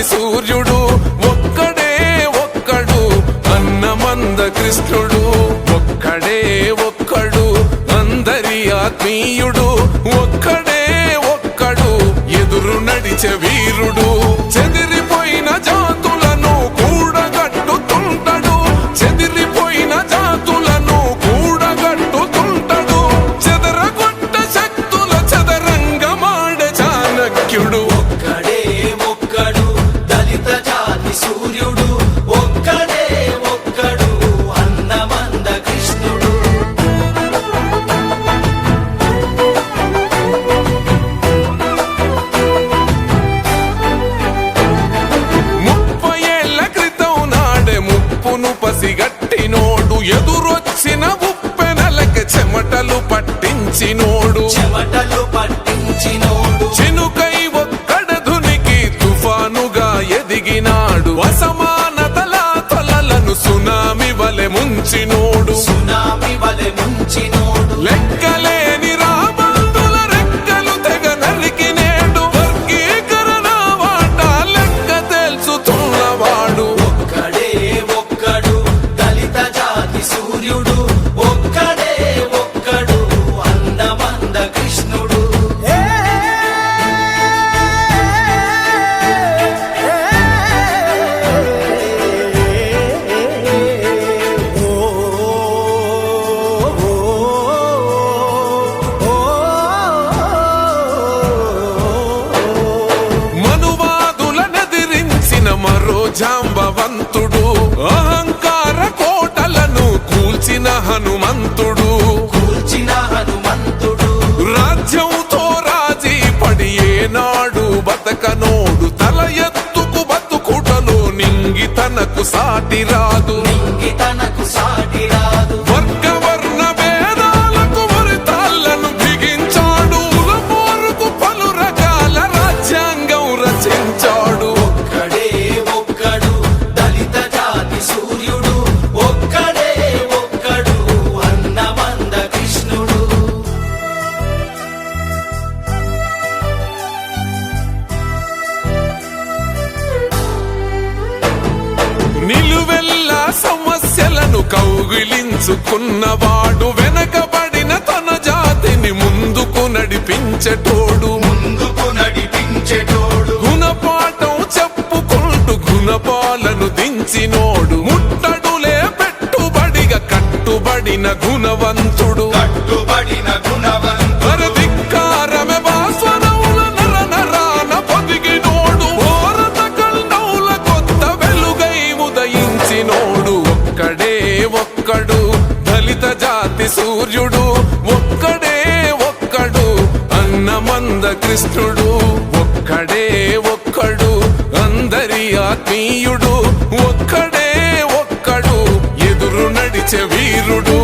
సూర్యుడు ఒక్కడే ఒక్కడు అన్నమంద కృష్ణుడు ఒక్కడే ఒక్కడు అందరి ఆత్మీయుడు ఒక్కడే ఒక్కడు ఎదురు నడిచే వీరుడు చెదిరిపోయిన జాతులను కూడగట్టుతుంటాడు చెదిరిపోయిన జాతులను కూడగట్టుతుంటాడు చెదరగొట్ట శక్తుల చదరంగమాడే చాణక్యుడు ఒక్కడే ఒక్కడు దళిత జాతి సూర్యుడు ఒక్కడే ఒక్కడు అన్నమంద కృష్ణుడు పసిగట్టినోడు ఎదురొచ్చిన ఉప్పెనలకి చెమటలు పట్టించినోడు చినుకై ఒక్కడ ధునికి తుఫానుగా ఎదిగినాడు అసమానతల తొలలను సునామి వలె ముంచినోడు లెక్కలేని రాబందుల రెక్కలు తెగ నరికినేడు వర్గీకరణ వాట లెక్క తెలుసుతున్నవాడు సూర్యుడు ఒక్కడే ఒక్కడు అన్నమంద కృష్ణుడు మనువాదులనెదిరించిన మరో జాంబవంతుడు అహంకార కోటలను కూల్చిన హనుమంతుడు రాజ్యంతో రాజీ పడి ఏనాడు బతకనోడు తల ఎత్తుకు బతుకుటలో నింగి తనకు సాటి రాదు వర్గవర్ణ భేదాలకు వరితాళ్లను బిగించాడు పోరుకు పలు రకాల రాజ్యాంగం రచించాడు ఒక్కడే ఒక్కడు దళిత జాతి సూర్యుడు ఒక్కడే ఒక్కడు అన్నమంద కృష్ణుడు నిలువెల్లా సమస్యలను కౌగిలించుకున్నవాడు వెనకబడిన తన జాతిని ముందుకు నడిపించేటోడు గుణపాఠం చెప్పుకుంటూ గుణపాలను దించినోడు ముట్టడులే పెట్టుబడిగా కట్టుబడిన గుణవంతుడు ధిక్కారమే భాస్వరముల నర నరాన పొదిగినోడు భారత కల్నౌల కొత్త వెలుగై ఉదయించినోడు ఒక్కడే ఒక్కడు దళిత జాతి సూర్యుడు ఒక్కడే ఒక్కడు అన్నమంద కృష్ణుడు ఒక్కడే ఒక్కడు అందరి ఆత్మీయుడు ఒక్కడే ఒక్కడు ఎదురు నడిచే వీరుడు